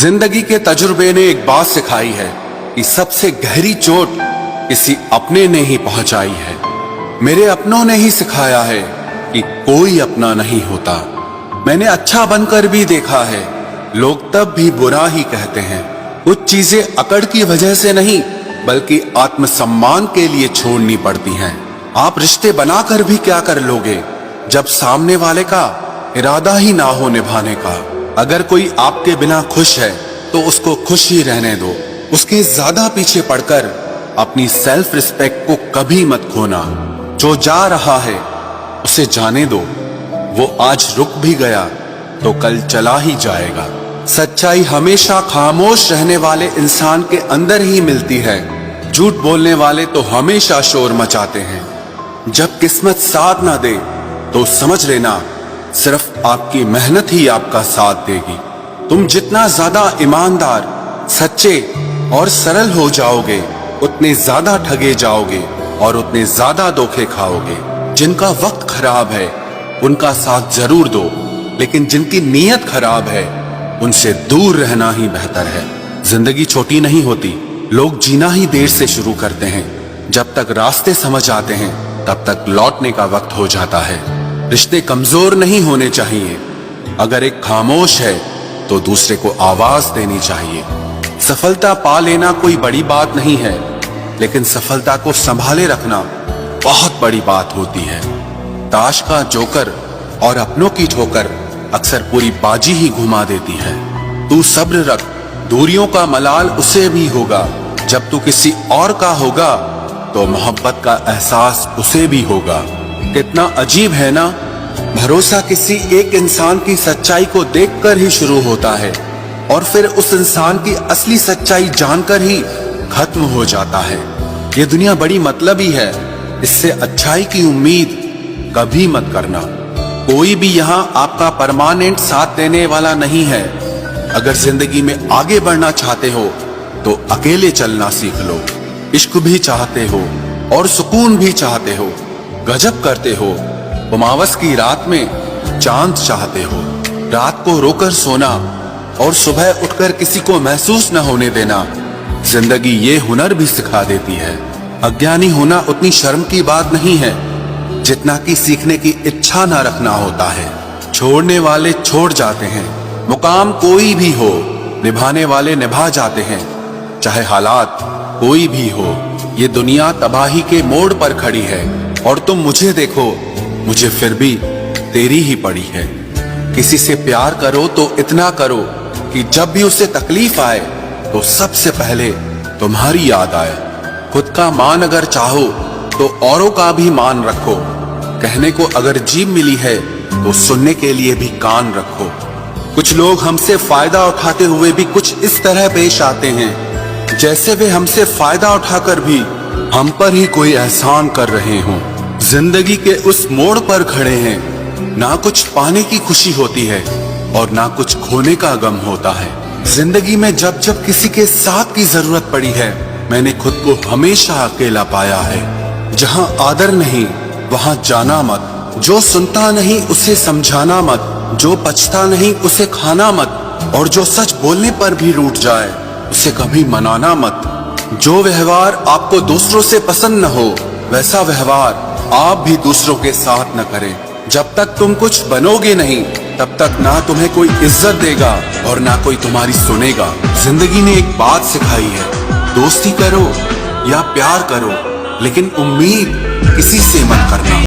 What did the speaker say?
जिंदगी के तजुर्बे ने एक बात सिखाई है कि सबसे गहरी चोट किसी अपने ने ही पहुंचाई है। मेरे अपनों ने ही सिखाया है कि कोई अपना नहीं होता। मैंने अच्छा बनकर भी देखा है, लोग तब भी बुरा ही कहते हैं। कुछ चीजें अकड़ की वजह से नहीं बल्कि आत्मसम्मान के लिए छोड़नी पड़ती हैं। आप रिश्ते बनाकर भी क्या कर लोगे जब सामने वाले का इरादा ही ना हो निभाने का। अगर कोई आपके बिना खुश है तो उसको खुश ही रहने दो। उसके ज्यादा पीछे पड़कर अपनी सेल्फ रिस्पेक्ट को कभी मत खोना। जो जा रहा है उसे जाने दो, वो आज रुक भी गया तो कल चला ही जाएगा। सच्चाई हमेशा खामोश रहने वाले इंसान के अंदर ही मिलती है। झूठ बोलने वाले तो हमेशा शोर मचाते हैं। जब किस्मत साथ ना दे तो समझ लेना सिर्फ आपकी मेहनत ही आपका साथ देगी। तुम जितना ज्यादा ईमानदार, सच्चे और सरल हो जाओगे उतने ज्यादा ठगे जाओगे और उतने ज्यादा धोखे खाओगे। जिनका वक्त खराब है उनका साथ जरूर दो, लेकिन जिनकी नीयत खराब है उनसे दूर रहना ही बेहतर है। जिंदगी छोटी नहीं होती, लोग जीना ही देर से शुरू करते हैं। जब तक रास्ते समझ आते हैं तब तक लौटने का वक्त हो जाता है। रिश्ते कमजोर नहीं होने चाहिए। अगर एक खामोश है तो दूसरे को आवाज देनी चाहिए। सफलता पा लेना कोई बड़ी बात नहीं है, लेकिन सफलता को संभाले रखना बहुत बड़ी बात होती है। ताश का जोकर और अपनों की ठोकर अक्सर पूरी बाजी ही घुमा देती है। तू सब्र रख, दूरियों का मलाल उसे भी होगा। जब तू किसी और का होगा तो मोहब्बत का एहसास उसे भी होगा। कितना अजीब है ना, भरोसा किसी एक इंसान की सच्चाई को देखकर ही शुरू होता है और फिर उस इंसान की असली सच्चाई जानकर ही खत्म हो जाता है। ये दुनिया बड़ी मतलबी है, इससे अच्छाई की उम्मीद कभी मत करना। कोई भी यहाँ आपका परमानेंट साथ देने वाला नहीं है। अगर जिंदगी में आगे बढ़ना चाहते हो तो अकेले चलना सीख लो। इश्क भी चाहते हो और सुकून भी चाहते हो, गजब करते हो। उमावस की रात में चांद चाहते हो। रात को रोकर सोना और सुबह उठकर किसी को महसूस न होने देना जिंदगी ये हुनर भी सिखा देती है। अज्ञानी होना उतनी शर्म की बात नहीं है जितना कि सीखने की इच्छा न रखना होता है। छोड़ने वाले छोड़ जाते हैं, मुकाम कोई भी हो, निभाने वाले निभा जाते हैं। चाहे हालात कोई भी हो, ये दुनिया तबाही के मोड़ पर खड़ी है और तुम मुझे देखो, मुझे फिर भी तेरी ही पड़ी है। किसी से प्यार करो तो इतना करो कि जब भी उसे तकलीफ आए तो सबसे पहले तुम्हारी याद आए। खुद का मान अगर चाहो तो औरों का भी मान रखो। कहने को अगर जीभ मिली है तो सुनने के लिए भी कान रखो। कुछ लोग हमसे फायदा उठाते हुए भी कुछ इस तरह पेश आते हैं जैसे वे हमसे फायदा उठाकर भी हम पर ही कोई एहसान कर रहे हों। जिंदगी के उस मोड़ पर खड़े हैं, ना कुछ पाने की खुशी होती है और ना कुछ खोने का गम होता है। जिंदगी में जब जब किसी के साथ की जरूरत पड़ी है मैंने खुद को हमेशा अकेला पाया है। जहां आदर नहीं वहां जाना मत, जो सुनता नहीं उसे समझाना मत, जो पछता नहीं उसे खाना मत, और जो सच बोलने पर भी रूठ जाए उसे कभी मनाना मत। जो व्यवहार आपको दूसरों से पसंद न हो वैसा व्यवहार आप भी दूसरों के साथ न करें। जब तक तुम कुछ बनोगे नहीं तब तक ना तुम्हें कोई इज्जत देगा और ना कोई तुम्हारी सुनेगा। जिंदगी ने एक बात सिखाई है, दोस्ती करो या प्यार करो लेकिन उम्मीद किसी से मत करना।